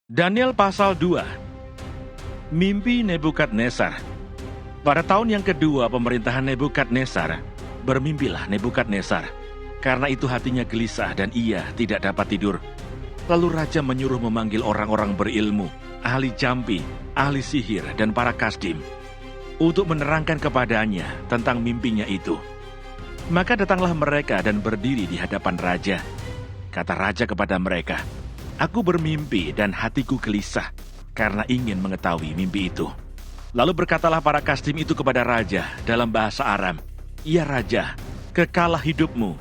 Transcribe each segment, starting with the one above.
Daniel pasal 2. Mimpi Nebukadnezar. Pada tahun yang kedua pemerintahan Nebukadnezar, bermimpilah Nebukadnezar. Karena itu hatinya gelisah dan ia tidak dapat tidur. Lalu raja menyuruh memanggil orang-orang berilmu, ahli jampi, ahli sihir, dan para kasdim, untuk menerangkan kepadanya tentang mimpinya itu. Maka datanglah mereka dan berdiri di hadapan raja. Kata raja kepada mereka, "Aku bermimpi dan hatiku gelisah karena ingin mengetahui mimpi itu." Lalu berkatalah para kasdim itu kepada raja dalam bahasa Aram, "Ya raja, kekalah hidupmu.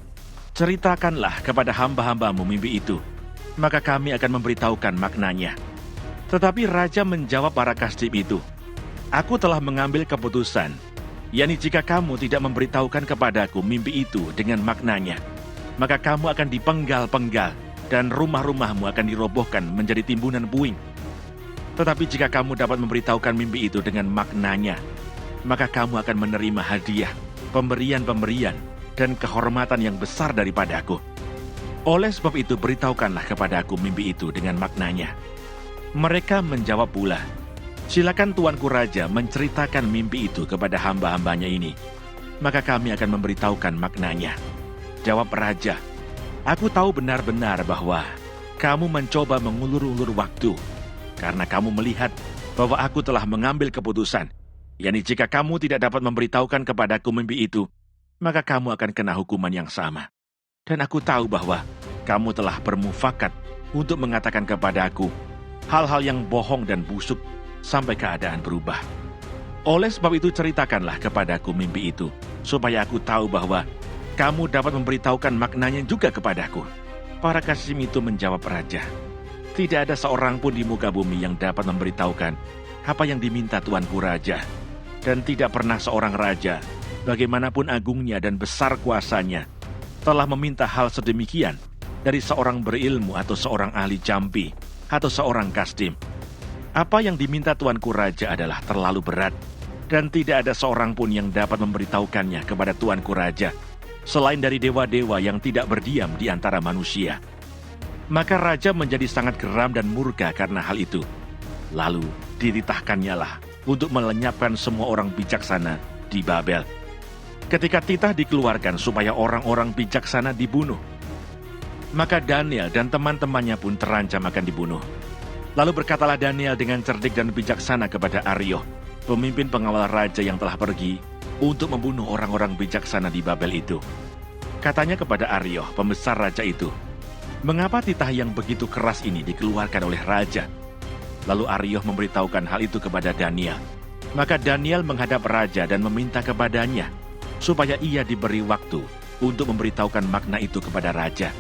Ceritakanlah kepada hamba-hambamu mimpi itu, maka kami akan memberitahukan maknanya." Tetapi raja menjawab para kasdim itu, "Aku telah mengambil keputusan, yakni jika kamu tidak memberitahukan kepadaku mimpi itu dengan maknanya, maka kamu akan dipenggal-penggal, dan rumah-rumahmu akan dirobohkan menjadi timbunan puing. Tetapi jika kamu dapat memberitahukan mimpi itu dengan maknanya, maka kamu akan menerima hadiah, pemberian-pemberian, dan kehormatan yang besar daripadaku. Oleh sebab itu beritahukanlah kepadaku mimpi itu dengan maknanya." Mereka menjawab pula, "Silakan tuanku raja menceritakan mimpi itu kepada hamba-hambanya ini, maka kami akan memberitahukan maknanya." Jawab raja, "Aku tahu benar-benar bahwa kamu mencoba mengulur-ulur waktu, karena kamu melihat bahwa aku telah mengambil keputusan, yakni jika kamu tidak dapat memberitahukan kepadaku mimpi itu, maka kamu akan kena hukuman yang sama. Dan aku tahu bahwa kamu telah bermufakat untuk mengatakan kepadaku hal-hal yang bohong dan busuk sampai keadaan berubah. Oleh sebab itu ceritakanlah kepadaku mimpi itu, supaya aku tahu bahwa kamu dapat memberitahukan maknanya juga kepadaku." Para kasdim itu menjawab raja, "Tidak ada seorang pun di muka bumi yang dapat memberitahukan apa yang diminta tuanku raja. Dan tidak pernah seorang raja, bagaimanapun agungnya dan besar kuasanya, telah meminta hal sedemikian dari seorang berilmu atau seorang ahli jampi atau seorang kasdim. Apa yang diminta tuanku raja adalah terlalu berat, dan tidak ada seorang pun yang dapat memberitahukannya kepada tuanku raja, selain dari dewa-dewa yang tidak berdiam di antara manusia." Maka raja menjadi sangat geram dan murka karena hal itu. Lalu dititahkannya lah untuk melenyapkan semua orang bijaksana di Babel. Ketika titah dikeluarkan supaya orang-orang bijaksana dibunuh, maka Daniel dan teman-temannya pun terancam akan dibunuh. Lalu berkatalah Daniel dengan cerdik dan bijaksana kepada Arioh, pemimpin pengawal raja yang telah pergi untuk membunuh orang-orang bijaksana di Babel itu. Katanya kepada Arioh, pembesar raja itu, "Mengapa titah yang begitu keras ini dikeluarkan oleh raja?" Lalu Arioh memberitahukan hal itu kepada Daniel. Maka Daniel menghadap raja dan meminta kepadanya, supaya ia diberi waktu untuk memberitahukan makna itu kepada raja.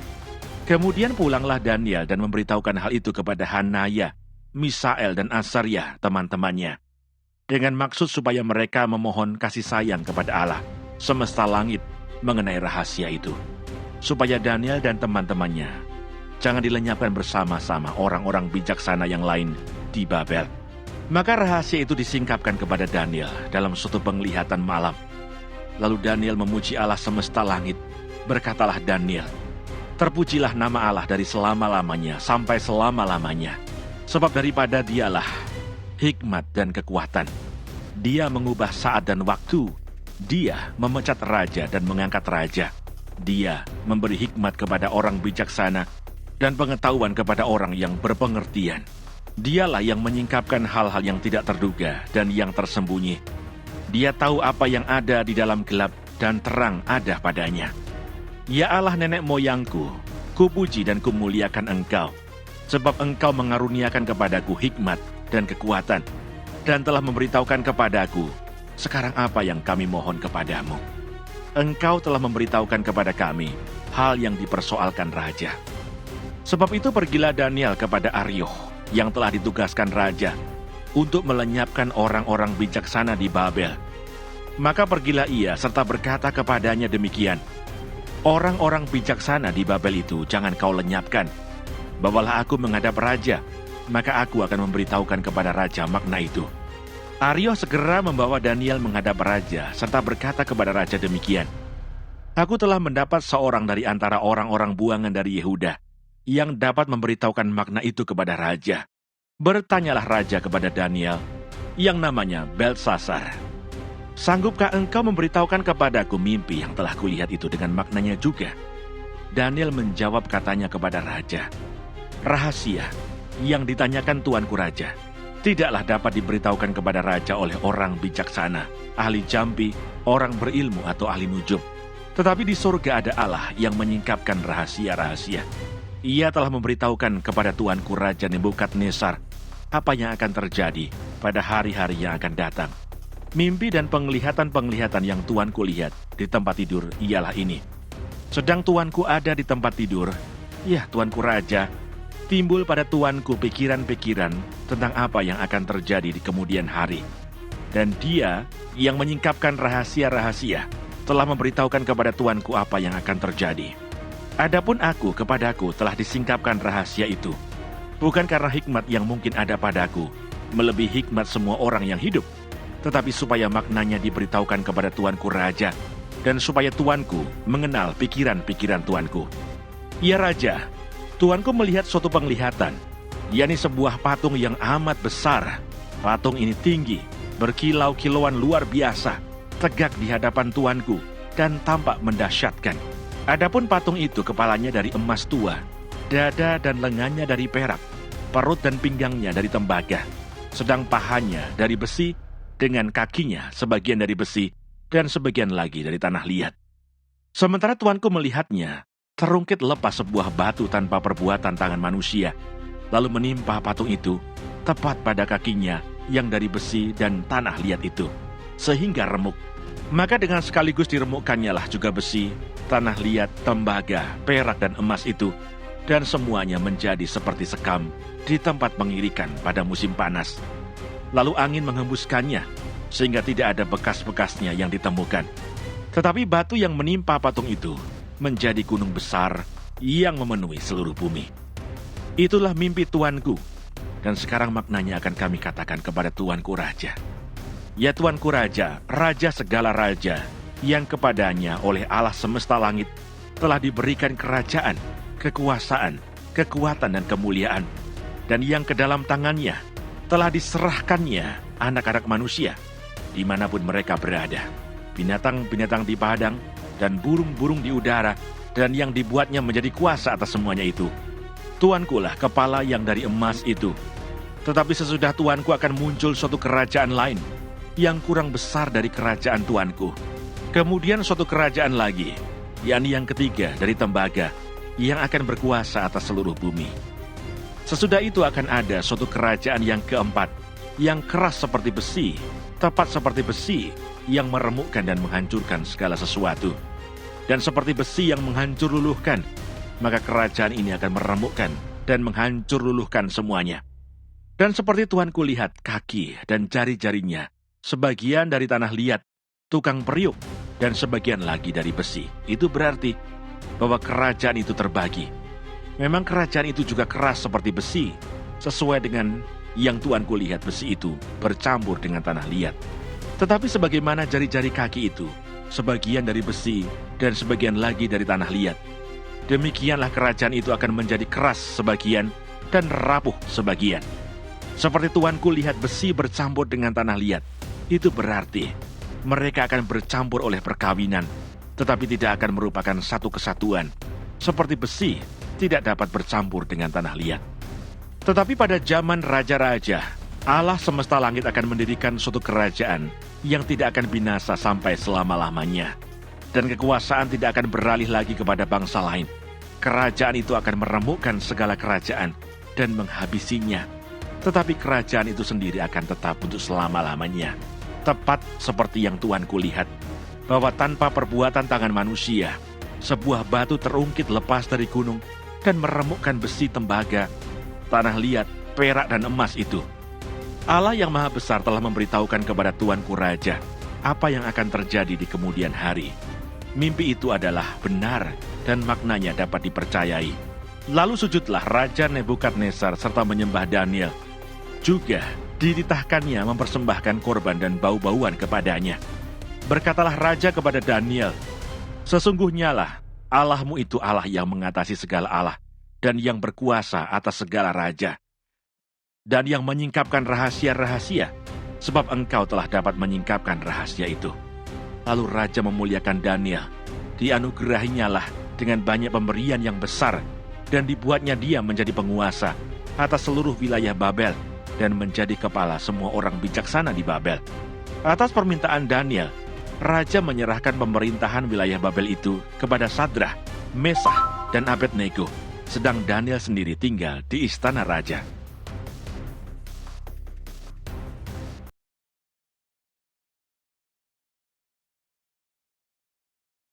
Kemudian pulanglah Daniel dan memberitahukan hal itu kepada Hanaya, Misael, dan Azaria, teman-temannya, dengan maksud supaya mereka memohon kasih sayang kepada Allah semesta langit mengenai rahasia itu, supaya Daniel dan teman-temannya jangan dilenyapkan bersama-sama orang-orang bijaksana yang lain di Babel. Maka rahasia itu disingkapkan kepada Daniel dalam suatu penglihatan malam. Lalu Daniel memuji Allah semesta langit. Berkatalah Daniel, "Terpujilah nama Allah dari selama-lamanya sampai selama-lamanya, sebab daripada Dialah hikmat dan kekuatan. Dia mengubah saat dan waktu. Dia memecat raja dan mengangkat raja. Dia memberi hikmat kepada orang bijaksana dan pengetahuan kepada orang yang berpengertian. Dialah yang menyingkapkan hal-hal yang tidak terduga dan yang tersembunyi. Dia tahu apa yang ada di dalam gelap dan terang ada padanya. Ya Allah nenek moyangku, kupuji dan kumuliakan Engkau, sebab Engkau mengaruniakan kepadaku hikmat dan kekuatan, dan telah memberitahukan kepadaku sekarang apa yang kami mohon kepadamu. Engkau telah memberitahukan kepada kami hal yang dipersoalkan raja." Sebab itu pergilah Daniel kepada Arioh yang telah ditugaskan raja untuk melenyapkan orang-orang bijaksana di Babel. Maka pergilah ia serta berkata kepadanya demikian, "Orang-orang bijaksana di Babel itu jangan kau lenyapkan. Bawalah aku menghadap raja, maka aku akan memberitahukan kepada raja makna itu." Arioh segera membawa Daniel menghadap raja serta berkata kepada raja demikian, "Aku telah mendapat seorang dari antara orang-orang buangan dari Yehuda yang dapat memberitahukan makna itu kepada raja." Bertanyalah raja kepada Daniel, yang namanya Belsasar, "Sanggupkah engkau memberitahukan kepadaku mimpi yang telah kulihat itu dengan maknanya juga?" Daniel menjawab katanya kepada raja, "Rahasia yang ditanyakan tuanku raja tidaklah dapat diberitahukan kepada raja oleh orang bijaksana, ahli jambi, orang berilmu atau ahli nujum. Tetapi di surga ada Allah yang menyingkapkan rahasia-rahasia. Ia telah memberitahukan kepada tuanku Raja Nebukadnezar apa yang akan terjadi pada hari-hari yang akan datang. Mimpi dan penglihatan-penglihatan yang tuanku lihat di tempat tidur ialah ini. Sedang tuanku ada di tempat tidur, ya tuanku Raja, timbul pada tuanku pikiran-pikiran tentang apa yang akan terjadi di kemudian hari. Dan dia yang menyingkapkan rahasia-rahasia telah memberitahukan kepada tuanku apa yang akan terjadi. Adapun kepadaku telah disingkapkan rahasia itu, bukan karena hikmat yang mungkin ada padaku, melebihi hikmat semua orang yang hidup, tetapi supaya maknanya diberitahukan kepada tuanku Raja, dan supaya tuanku mengenal pikiran-pikiran tuanku. Ya Raja, tuanku melihat suatu penglihatan, yakni sebuah patung yang amat besar. Patung ini tinggi, berkilau-kilauan luar biasa, tegak di hadapan tuanku, dan tampak mendahsyatkan. Adapun patung itu kepalanya dari emas tua, dada dan lengannya dari perak, perut dan pinggangnya dari tembaga, sedang pahanya dari besi, dengan kakinya sebagian dari besi, dan sebagian lagi dari tanah liat. Sementara tuanku melihatnya, terungkit lepas sebuah batu tanpa perbuatan tangan manusia, lalu menimpa patung itu, tepat pada kakinya yang dari besi dan tanah liat itu, sehingga remuk. Maka dengan sekaligus diremukkannya lah juga besi, tanah liat, tembaga, perak dan emas itu, dan semuanya menjadi seperti sekam di tempat pengirikan pada musim panas. Lalu angin menghembuskannya, sehingga tidak ada bekas-bekasnya yang ditemukan. Tetapi batu yang menimpa patung itu menjadi gunung besar yang memenuhi seluruh bumi. Itulah mimpi tuanku, dan sekarang maknanya akan kami katakan kepada tuanku Raja. Ya tuanku Raja, Raja segala raja, yang kepadanya oleh Allah semesta langit telah diberikan kerajaan, kekuasaan, kekuatan dan kemuliaan, dan yang ke dalam tangannya telah diserahkannya anak-anak manusia, dimanapun mereka berada, binatang-binatang di padang, dan burung-burung di udara, dan yang dibuatnya menjadi kuasa atas semuanya itu. Tuankulah kepala yang dari emas itu. Tetapi sesudah tuanku akan muncul suatu kerajaan lain, yang kurang besar dari kerajaan tuanku. Kemudian suatu kerajaan lagi, yakni yang ketiga dari tembaga, yang akan berkuasa atas seluruh bumi. Sesudah itu akan ada suatu kerajaan yang keempat, yang keras seperti besi, tepat seperti besi, yang meremukkan dan menghancurkan segala sesuatu. Dan seperti besi yang menghancur luluhkan, maka kerajaan ini akan meremukkan dan menghancur luluhkan semuanya. Dan seperti tuanku lihat kaki dan jari-jarinya, sebagian dari tanah liat, tukang periuk, dan sebagian lagi dari besi. Itu berarti bahwa kerajaan itu terbagi. Memang kerajaan itu juga keras seperti besi, sesuai dengan yang tuanku lihat besi itu bercampur dengan tanah liat. Tetapi sebagaimana jari-jari kaki itu, sebagian dari besi dan sebagian lagi dari tanah liat, demikianlah kerajaan itu akan menjadi keras sebagian dan rapuh sebagian. Seperti tuanku lihat besi bercampur dengan tanah liat, itu berarti mereka akan bercampur oleh perkawinan, tetapi tidak akan merupakan satu kesatuan. Seperti besi tidak dapat bercampur dengan tanah liat. Tetapi pada zaman raja-raja, Allah semesta langit akan mendirikan suatu kerajaan yang tidak akan binasa sampai selama-lamanya. Dan kekuasaan tidak akan beralih lagi kepada bangsa lain. Kerajaan itu akan meremukkan segala kerajaan dan menghabisinya. Tetapi kerajaan itu sendiri akan tetap untuk selama-lamanya. Tepat seperti yang tuanku lihat, bahwa tanpa perbuatan tangan manusia, sebuah batu terungkit lepas dari gunung dan meremukkan besi, tembaga, tanah liat, perak dan emas itu. Allah yang Maha Besar telah memberitahukan kepada tuanku Raja apa yang akan terjadi di kemudian hari. Mimpi itu adalah benar dan maknanya dapat dipercayai. Lalu sujudlah Raja Nebukadnezar serta menyembah Daniel. Juga dititahkannya mempersembahkan korban dan bau-bauan kepadanya. Berkatalah Raja kepada Daniel, "Sesungguhnya lah Allahmu itu Allah yang mengatasi segala Allah dan yang berkuasa atas segala raja. dan yang menyingkapkan rahasia-rahasia, sebab engkau telah dapat menyingkapkan rahasia itu. Lalu Raja memuliakan Daniel. Dianugerahinya lah dengan banyak pemberian yang besar, dan dibuatnya dia menjadi penguasa atas seluruh wilayah Babel, dan menjadi kepala semua orang bijaksana di Babel. Atas permintaan Daniel, Raja menyerahkan pemerintahan wilayah Babel itu kepada Sadrah, Mesah, dan Abednego, sedang Daniel sendiri tinggal di istana Raja.